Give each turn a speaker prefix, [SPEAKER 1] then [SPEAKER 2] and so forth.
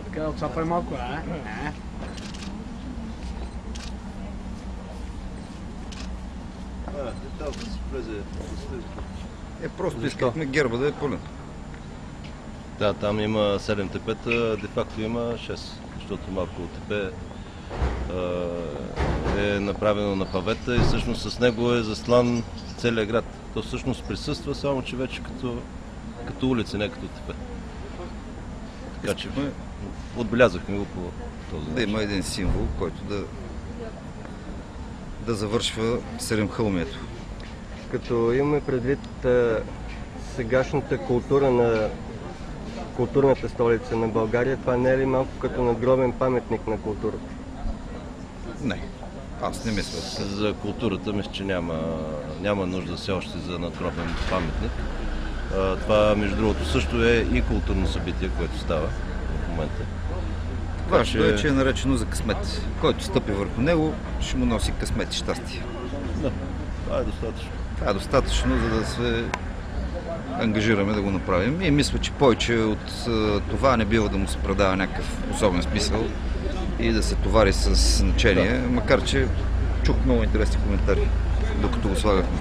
[SPEAKER 1] Така, отцапай малко,
[SPEAKER 2] Просто искахме герба да е пълен.
[SPEAKER 3] Да, там има 7 тепета, де-факто има 6, защото малко тепе е направено на павета и всъщност с него е застлан целият град. То всъщност присъства, само че вече като улица, не като тепе. Така че отбелязахме го по този начин.
[SPEAKER 2] Да има един символ, който да завършва Седемхълмието.
[SPEAKER 4] Като имаме предвид сегашната култура на културната столица на България, това не е ли малко като надгробен паметник на културата?
[SPEAKER 2] Не, аз не мисля.
[SPEAKER 3] За културата мисля, че няма нужда все още за надгробен паметник. Това, между другото, също е и културно събитие, което става в момента.
[SPEAKER 2] Важно е, че е наречено за късмет. Който стъпи върху него, ще му носи късмет и щастие.
[SPEAKER 3] Да, това е достатъчно.
[SPEAKER 2] Това е достатъчно, за да се ангажираме да го направим. И мисля, че повече от това не бива да му се предава някакъв особен смисъл и да се товари с значение, макар че чух много интересни коментари, докато го слагахме.